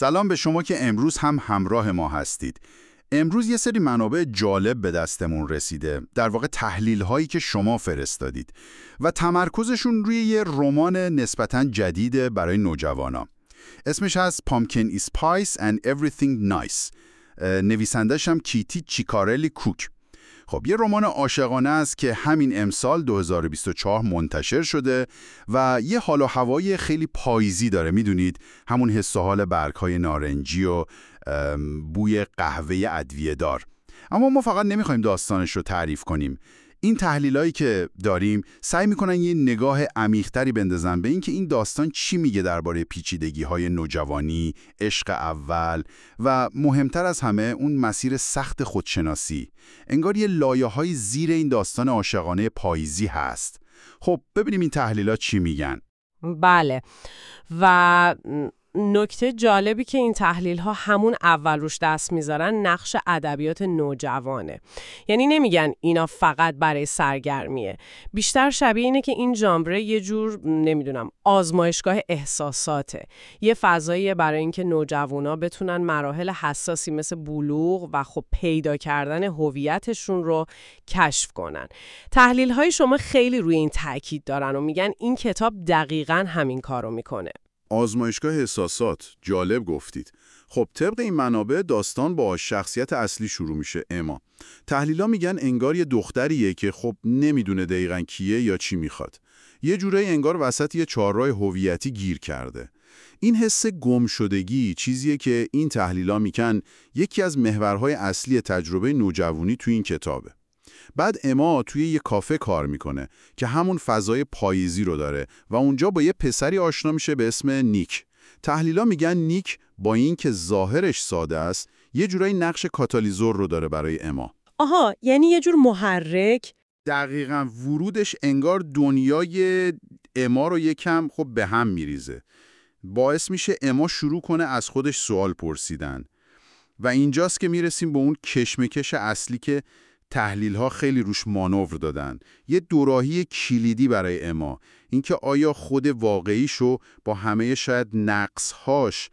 سلام به شما که امروز هم همراه ما هستید. امروز یه سری منابع جالب به دستمون رسیده، در واقع تحلیل هایی که شما فرستادید و تمرکزشون روی یه رمان نسبتاً جدید برای نوجوانا. اسمش هست Pumpkin Spice and Everything Nice. نویسندش هم کیتی چیکارلی کوک. خب یه رمان عاشقانه است که همین امسال 2024 منتشر شده و یه حال و هوای خیلی پاییزی داره. میدونید همون حس و حال برگ‌های نارنجی و بوی قهوه ادویه دار. اما ما فقط نمیخوایم داستانش رو تعریف کنیم. این تحلیلایی که داریم سعی میکنن یه نگاه عمیق‌تری بندازن به اینکه این داستان چی میگه درباره پیچیدگی‌های نوجوانی، عشق اول و مهمتر از همه اون مسیر سخت خودشناسی. انگار یه لایه‌های زیر این داستان عاشقانه پاییزی هست. خب ببینیم این تحلیلات چی میگن. بله، و نکته جالبی که این تحلیل ها همون اول روش دست میذارن نقش ادبیات نوجوانه. یعنی نمیگن اینا فقط برای سرگرمیه. بیشتر شبیه اینه که این ژانر یه جور آزمایشگاه احساساته. یه فضاییه برای اینکه نوجوانا بتونن مراحل حساسی مثل بلوغ و خب پیدا کردن هویتشون رو کشف کنن. تحلیل های شما خیلی روی این تاکید دارن و میگن این کتاب دقیقاً همین کارو میکنه. آزمایشگاه احساسات، جالب گفتید. خب طبق این منابع داستان با شخصیت اصلی شروع میشه، اما تحلیلا میگن انگار یه دختریه که خب نمیدونه دقیقاً کیه یا چی میخواد. یه جورایی انگار وسط یه چهارراه هویتی گیر کرده. این حس گم شدگی چیزیه که این تحلیلا میگن یکی از محورهای اصلی تجربه نوجوانی تو این کتابه. بعد اما توی یه کافه کار میکنه که همون فضای پاییزی رو داره و اونجا با یه پسری آشنا میشه به اسم نیک. تحلیلا میگن نیک با این که ظاهرش ساده است یه جورایی نقش کاتالیزور رو داره برای اما. آها، یعنی یه جور محرک؟ دقیقاً، ورودش انگار دنیای اما رو یکم خب به هم میریزه. باعث میشه اما شروع کنه از خودش سوال پرسیدن. و اینجاست که میرسیم به اون کشمکش اصلی که تحلیل‌ها خیلی روش مانور دادن. یه دوراهی کلیدی برای اما، اینکه آیا خود واقعیشو با همه شاید نقص‌هاش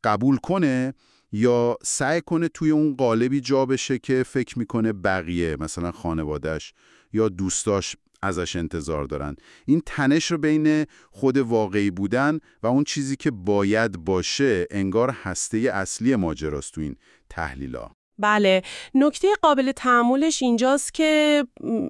قبول کنه یا سعی کنه توی اون قالبی جا بشه که فکر میکنه بقیه، مثلا خانواده‌اش یا دوستاش، ازش انتظار دارن. این تنش رو بین خود واقعی بودن و اون چیزی که باید باشه انگار هسته اصلی ماجراست تو این تحلیل‌ها. بله، نکته قابل تأملش اینجاست که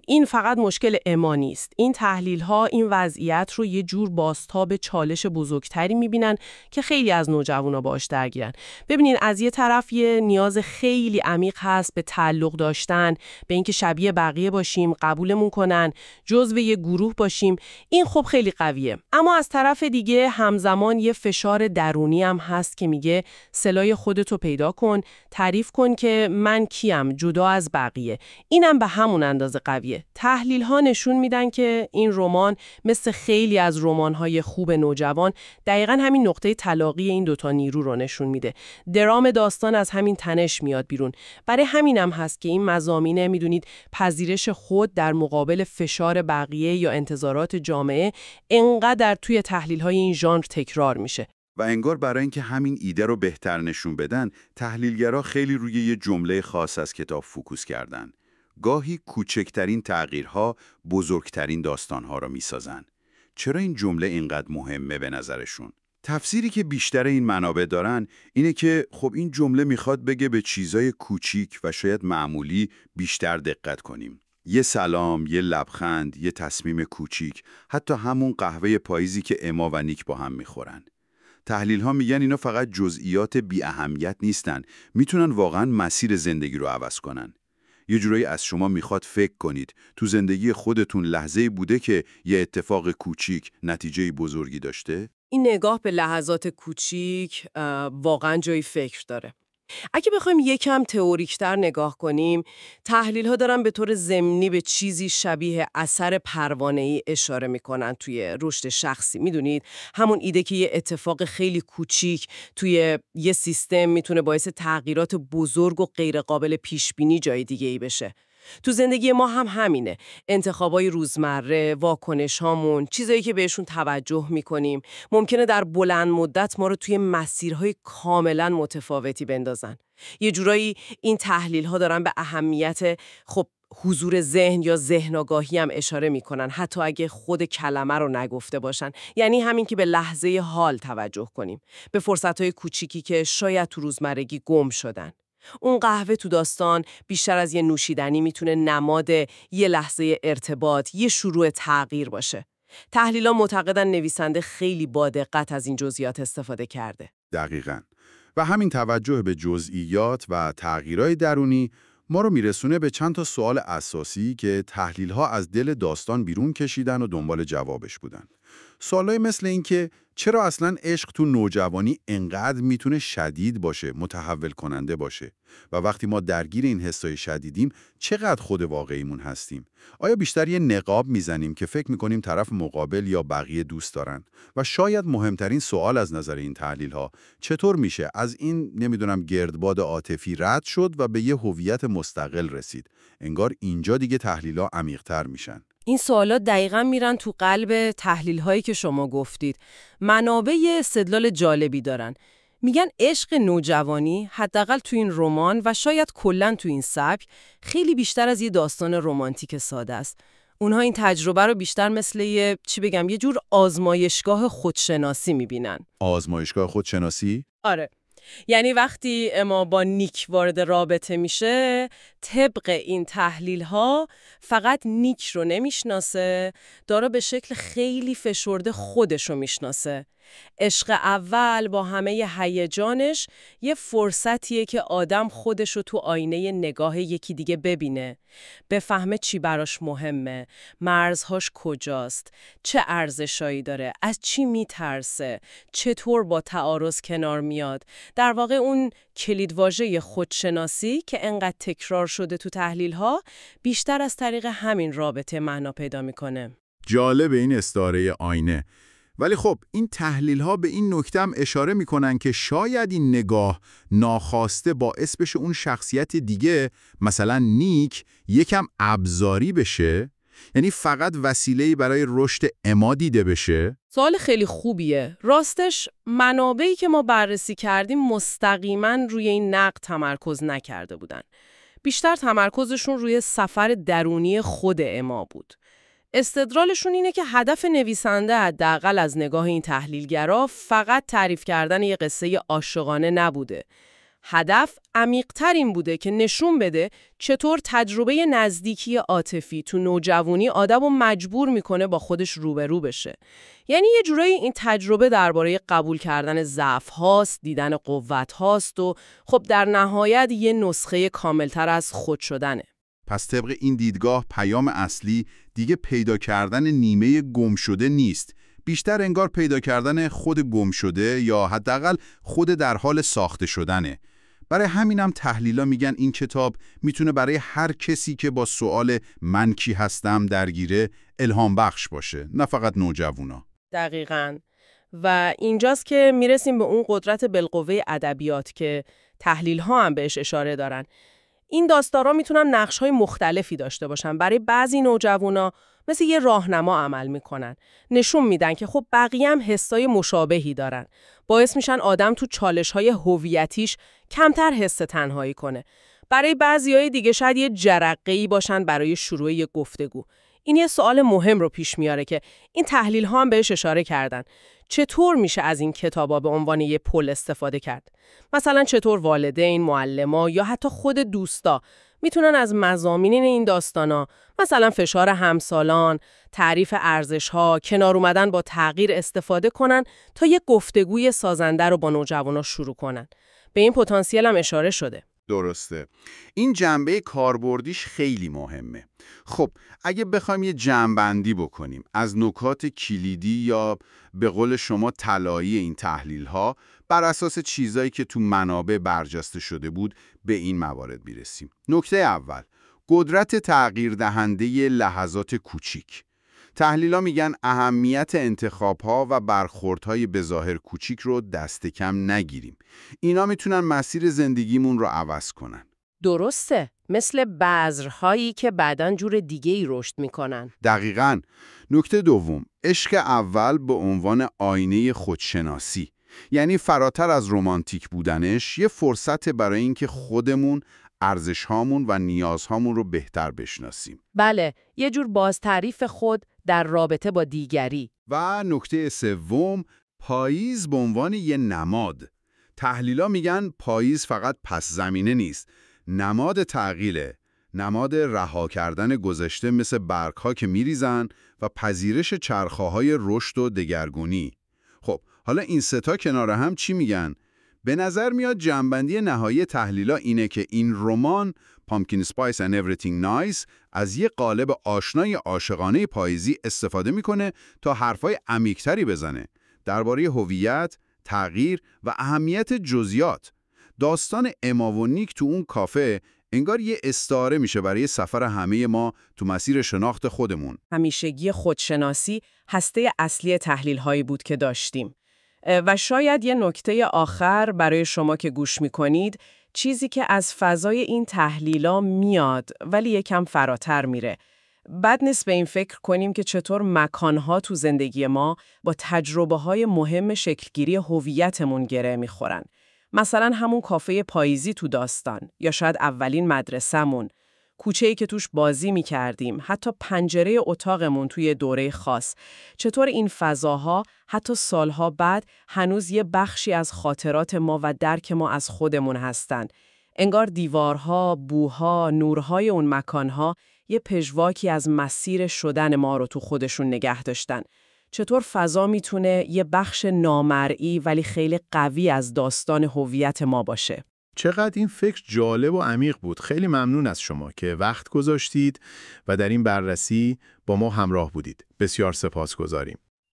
این فقط مشکل اما نیست. این تحلیل ها این وضعیت رو یه جور بازتاب چالش بزرگتری میبینن که خیلی از نوجوانا باش درگیرن. ببینین، از یه طرف یه نیاز خیلی عمیق هست به تعلق داشتن، به اینکه شبیه بقیه باشیم، قبولمون کنن، جزو یه گروه باشیم. این خب خیلی قویه. اما از طرف دیگه همزمان یه فشار درونی هم هست که میگه سلای خودتو پیدا کن، تعریف کن که من کیم جدا از بقیه. اینم به همون اندازه قویه. تحلیل ها نشون میدن که این رمان مثل خیلی از رمان‌های خوب نوجوان دقیقاً همین نقطه تلاقی این دوتا نیرو رو نشون میده. درام داستان از همین تنش میاد بیرون. برای همینم هست که این مضامین، میدونید، پذیرش خود در مقابل فشار بقیه یا انتظارات جامعه انقدر توی تحلیل های این ژانر تکرار میشه. و انگار برای اینکه همین ایده رو بهتر نشون بدن، تحلیلگرا خیلی روی یه جمله خاص از کتاب فوکوس کردن. گاهی کوچکترین تغییرها بزرگترین داستانها رو میسازن. چرا این جمله اینقدر مهمه به نظرشون؟ تفسیری که بیشتر این منابع دارن اینه که خب این جمله میخواد بگه به چیزای کوچیک و شاید معمولی بیشتر دقت کنیم. یه سلام، یه لبخند، یه تصمیم کوچیک، حتی همون قهوه پاییزی که اما و نیک با هم میخورن. تحلیل ها میگن اینا فقط جزئیات بی اهمیت نیستن، میتونن واقعا مسیر زندگی رو عوض کنن. یه جورایی از شما میخواد فکر کنید تو زندگی خودتون لحظه‌ای بوده که یه اتفاق کوچیک نتیجه بزرگی داشته؟ این نگاه به لحظات کوچیک واقعا جای فکر داره. اگه بخوایم یکم تئوریک‌تر نگاه کنیم، تحلیل‌ها دارن به طور ضمنی به چیزی شبیه اثر پروانه‌ای اشاره می‌کنن توی رشد شخصی. میدونید، همون ایده که یه اتفاق خیلی کوچیک توی یه سیستم میتونه باعث تغییرات بزرگ و غیرقابل پیش‌بینی جای دیگه‌ای بشه. تو زندگی ما هم همینه. انتخابای روزمره، واکنش هامون، چیزایی که بهشون توجه میکنیم، ممکنه در بلند مدت ما رو توی مسیرهای کاملا متفاوتی بندازن. یه جورایی این تحلیل ها دارن به اهمیت حضور ذهن یا ذهن آگاهی هم اشاره میکنن، حتی اگه خود کلمه رو نگفته باشن. یعنی همین که به لحظه حال توجه کنیم، به فرصتهای کوچیکی که شاید تو روزمرگی گم شدن. اون قهوه تو داستان بیشتر از یه نوشیدنی میتونه نماد یه لحظه ارتباط، یه شروع تغییر باشه. تحلیل‌ها معتقدن نویسنده خیلی با دقت از این جزئیات استفاده کرده. دقیقاً. و همین توجه به جزئیات و تغییرهای درونی ما رو میرسونه به چند تا سوال اساسی که تحلیل‌ها از دل داستان بیرون کشیدن و دنبال جوابش بودن. سوالای مثل این که چرا اصلاً عشق تو نوجوانی انقدر میتونه شدید باشه، متحول کننده باشه؟ و وقتی ما درگیر این حسای شدیدیم، چقدر خود واقعیمون هستیم؟ آیا بیشتر یه نقاب میزنیم که فکر میکنیم طرف مقابل یا بقیه دوست دارن؟ و شاید مهمترین سوال از نظر این تحلیل‌ها، چطور میشه از این گردباد عاطفی رد شد و به یه هویت مستقل رسید؟ انگار اینجا دیگه تحلیل‌ها عمیق‌تر میشن. این سوالات دقیقاً میرن تو قلب تحلیل‌هایی که شما گفتید. منابع استدلال جالبی دارن. میگن عشق نوجوانی، حداقل تو این رمان و شاید کلاً تو این سبک، خیلی بیشتر از یه داستان رمانتیک ساده است. اونها این تجربه رو بیشتر مثل یه جور آزمایشگاه خودشناسی میبینن. آزمایشگاه خودشناسی؟ آره. یعنی وقتی اما با نیک وارد رابطه میشه، طبق این تحلیل ها فقط نیک رو نمیشناسه، داره به شکل خیلی فشرده خودش رو میشناسه. عشق اول با همه هیجانش یه فرصتیه که آدم خودش رو تو آینه نگاه یکی دیگه ببینه، بفهمه چی براش مهمه، مرزهاش کجاست، چه ارزشایی داره، از چی میترسه، چطور با تعارض کنار میاد. در واقع اون کلیدواژه خودشناسی که انقدر تکرار شده تو تحلیل‌ها، بیشتر از طریق همین رابطه معنا پیدا میکنه. جالب این استعاره آینه. ولی خب این تحلیل‌ها به این نکته هم اشاره می‌کنن که شاید این نگاه ناخواسته باعث بشه اون شخصیت دیگه، مثلا نیک، یکم ابزاری بشه، یعنی فقط وسیله‌ای برای رشد اما دیده بشه. سوال خیلی خوبیه. راستش منابعی که ما بررسی کردیم مستقیما روی این نقد تمرکز نکرده بودن. بیشتر تمرکزشون روی سفر درونی خود اما بود. استدلالشون اینه که هدف نویسنده حداقل از نگاه این تحلیلگرا فقط تعریف کردن یه قصه عاشقانه نبوده. هدف عمیق‌تر این بوده که نشون بده چطور تجربه نزدیکی عاطفی تو نوجوانی آدمو مجبور میکنه با خودش روبرو بشه. یعنی یه جورایی این تجربه درباره قبول کردن ضعف هاست، دیدن قوت هاست و خب در نهایت یه نسخه کاملتر از خود شدنه. پس طبق این دیدگاه پیام اصلی دیگه پیدا کردن نیمه گم شده نیست، بیشتر انگار پیدا کردن خود گم شده یا حداقل خود در حال ساخته شدنه. برای همینم تحلیلا میگن این کتاب میتونه برای هر کسی که با سوال من کی هستم درگیره الهام بخش باشه، نه فقط نوجوانا. دقیقاً. و اینجاست که میرسیم به اون قدرت بالقوه ادبیات که تحلیل ها هم بهش اشاره دارن. این داستارا میتونن نقش‌های مختلفی داشته باشن. برای بعضی نوجوانا مثل یه راهنما عمل میکنن. نشون میدن که خب بقیه هم حسای مشابهی دارن. باعث میشن آدم تو چالش‌های هویتیش کمتر حس تنهایی کنه. برای بعضیای دیگه شاید یه جرقه‌ای باشن برای شروع یه گفتگو. این یه سوال مهم رو پیش میاره که این تحلیل‌ها هم بهش اشاره کردن. چطور میشه از این کتابا به عنوان یه پل استفاده کرد؟ مثلا چطور والدین، معلما یا حتی خود دوستا میتونن از مضامین این داستانا، مثلا فشار همسالان، تعریف ارزش‌ها، کنار اومدن با تغییر استفاده کنن تا یه گفتگوی سازنده رو با نوجوانا شروع کنن. به این پتانسیل هم اشاره شده. درسته. این جنبه کاربردیش خیلی مهمه. خب اگه بخوایم یه جمع‌بندی بکنیم از نکات کلیدی یا به قول شما طلایی این تحلیل‌ها بر اساس چیزایی که تو منابع برجسته شده بود، به این موارد میرسیم. نکته اول، قدرت تغییر دهنده لحظات کوچیک. تحلیل‌ها میگن اهمیت انتخاب‌ها و برخوردهای بظاهر کوچیک رو دست کم نگیریم. اینا میتونن مسیر زندگیمون رو عوض کنن. درسته. مثل بذرهایی که بعداً جور دیگه‌ای رشد میکنن. دقیقاً. نکته دوم، عشق اول به عنوان آینه خودشناسی. یعنی فراتر از رمانتیک بودنش، یه فرصت برای اینکه خودمون، ارزش‌هامون و نیازهامون رو بهتر بشناسیم. بله، یه جور بازتعریف خود در رابطه با دیگری. و نکته سوم، پاییز به عنوان یه نماد. تحلیلا میگن پاییز فقط پس زمینه نیست، نماد تغییره، نماد رها کردن گذشته مثل برگ‌ها که میریزن و پذیرش چرخه‌های رشد و دگرگونی. خب، حالا این ستا کنار هم چی میگن؟ به نظر میاد جمع‌بندی نهایی تحلیلا اینه که این رمان Pumpkin Spice and Everything Nice از یه قالب آشنای عاشقانه پاییزی استفاده میکنه تا حرفای عمیق‌تری بزنه درباره هویت، تغییر و اهمیت جزئیات. داستان اما و نیک تو اون کافه انگار یه استعاره میشه برای سفر همه ما تو مسیر شناخت خودمون. همیشگی خودشناسی هسته اصلی تحلیل‌هایی بود که داشتیم. و شاید یه نکته آخر برای شما که گوش می‌کنید، چیزی که از فضای این تحلیلا میاد ولی یکم فراتر میره. بد نیست به این فکر کنیم که چطور مکانها تو زندگی ما با تجربه‌های مهم شکلگیری هویتمون گره میخورن. مثلا همون کافه پاییزی تو داستان، یا شاید اولین مدرسه‌مون، کوچه‌ای که توش بازی می‌کردیم، حتی پنجره اتاقمون توی دوره خاص. چطور این فضاها حتی سالها بعد هنوز یه بخشی از خاطرات ما و درک ما از خودمون هستن. انگار دیوارها، بوها، نورهای اون مکانها یه پژواکی از مسیر شدن ما رو تو خودشون نگه داشتن. چطور فضا میتونه یه بخش نامرئی ولی خیلی قوی از داستان هویت ما باشه. چقدر این فکر جالب و عمیق بود. خیلی ممنون از شما که وقت گذاشتید و در این بررسی با ما همراه بودید. بسیار سپاسگزاریم.